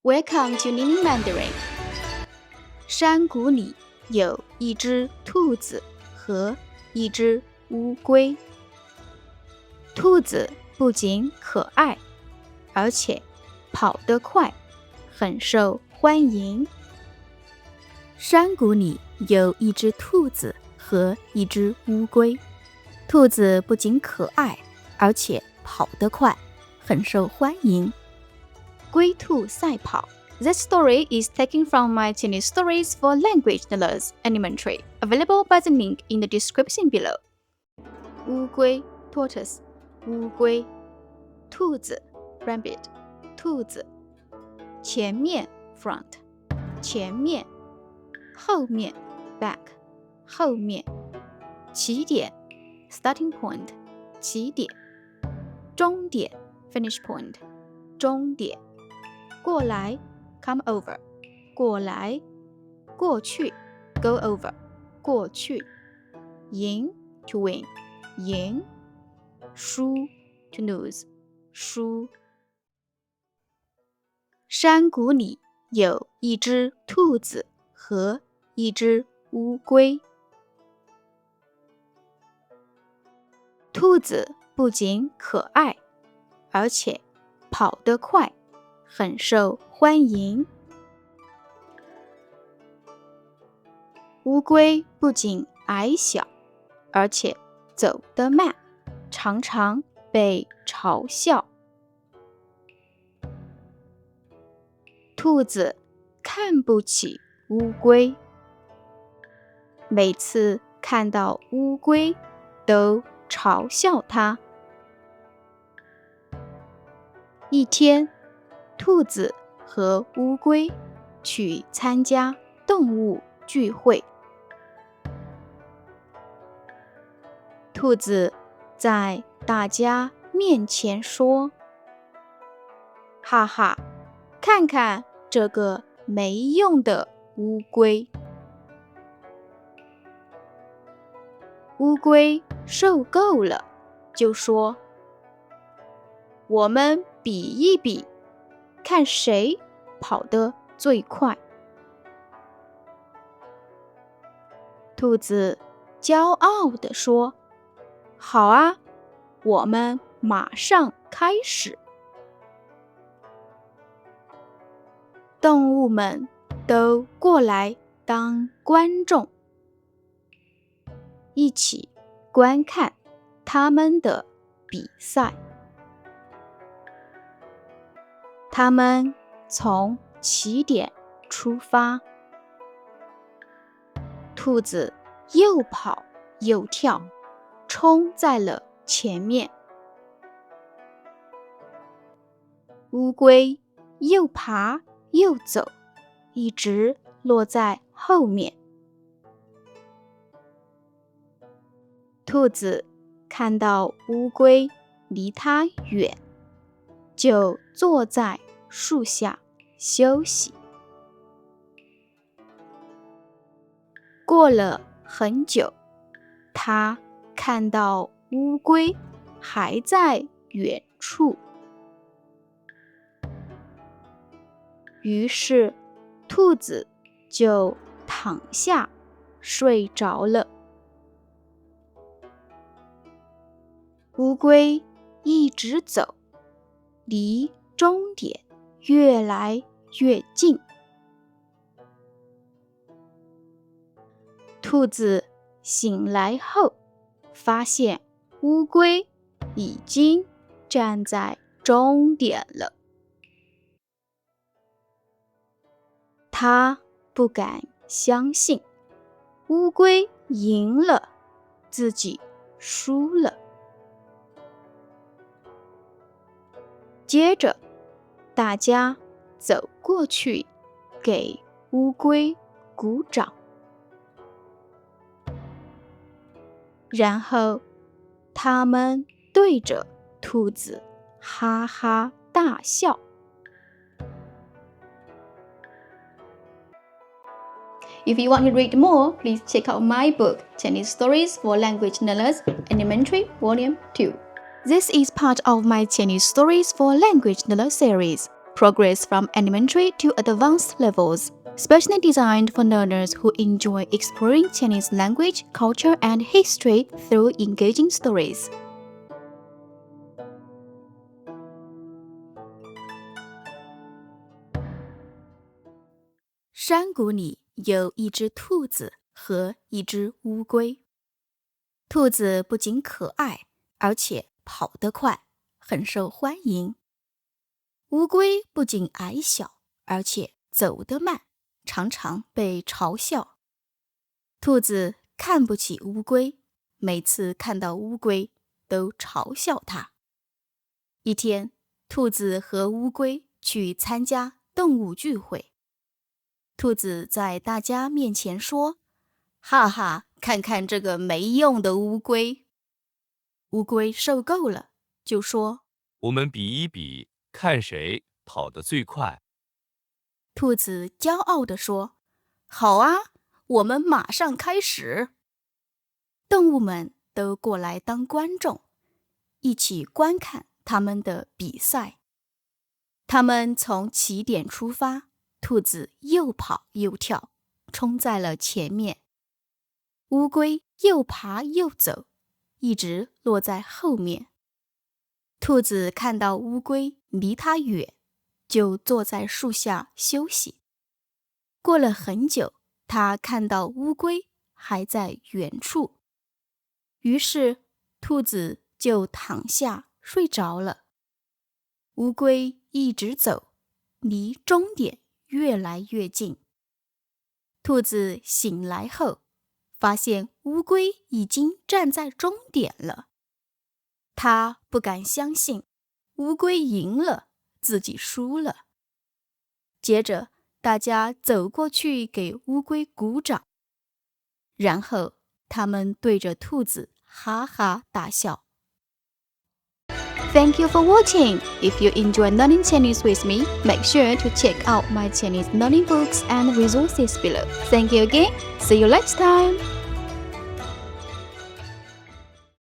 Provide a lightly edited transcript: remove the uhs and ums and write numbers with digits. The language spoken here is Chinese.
Welcome to Learning Mandarin。山谷里有一只兔子和一只乌龟。兔子不仅可爱，而且跑得快，很受欢迎。山谷里有一只兔子和一只乌龟。兔子不仅可爱，而且跑得快，很受欢迎。龟兔赛跑。This story is taken from my Chinese Stories for Language Learners Elementary, available by the link in the description below. 乌龟 tortoise 乌龟，兔子 rabbit 兔子，前面 front 前面，后面 back 后面，起点 starting point 起点，终点 finish point 终点，过来 come over 过来，过去 go over 过去，赢 to win 赢，输 to lose 输。山谷里有一只兔子和一只乌龟。兔子不仅可爱，而且跑得快，很受欢迎。乌龟不仅矮小，而且走得慢，常常被嘲笑。兔子看不起乌龟，每次看到乌龟都嘲笑它。一天，兔子和乌龟去参加动物聚会。兔子在大家面前说：“哈哈，看看这个没用的乌龟。”乌龟受够了，就说：“我们比一比，看谁跑得最快。”兔子骄傲地说：“好啊，我们马上开始。”动物们都过来当观众，一起观看他们的比赛。他们从起点出发，兔子又跑又跳，冲在了前面。乌龟又爬又走，一直落在后面。兔子看到乌龟离它远，就坐在树下休息。过了很久，它看到乌龟还在远处，于是兔子就躺下睡着了。乌龟一直走，离终点越来越近。兔子醒来后，发现乌龟已经站在终点了。它不敢相信，乌龟赢了，自己输了。接着，大家走过去，给乌龟鼓掌。然后，他们对着兔子哈哈大笑。If you want to read more, please check out my book, Chinese Stories for Language Learners Elementary Volume 2. This is part of my Chinese Stories for Language Learners series. progress from elementary to advanced levels, specially designed for learners who enjoy exploring Chinese language, culture, and history through engaging stories. 山谷里有一只兔子和一只乌龟。兔子不仅可爱，而且跑得快，很受欢迎。乌龟不仅矮小，而且走得慢，常常被嘲笑。兔子看不起乌龟，每次看到乌龟都嘲笑它。一天，兔子和乌龟去参加动物聚会。兔子在大家面前说：“哈哈，看看这个没用的乌龟。”乌龟受够了，就说：“我们比一比，看谁跑得最快。”兔子骄傲地说：“好啊，我们马上开始。”动物们都过来当观众，一起观看他们的比赛。他们从起点出发，兔子又跑又跳，冲在了前面。乌龟又爬又走，一直落在后面。兔子看到乌龟离它远，就坐在树下休息。过了很久，它看到乌龟还在远处，于是兔子就躺下睡着了。乌龟一直走，离终点越来越近。兔子醒来后，发现乌龟已经站在终点了。他不敢相信，乌龟赢了，自己输了。接着，大家走过去给乌龟鼓掌，然后他们对着兔子哈哈大笑。Thank you for watching. If you enjoy learning Chinese with me, make sure to check out my Chinese learning books and resources below. Thank you again. See you next time.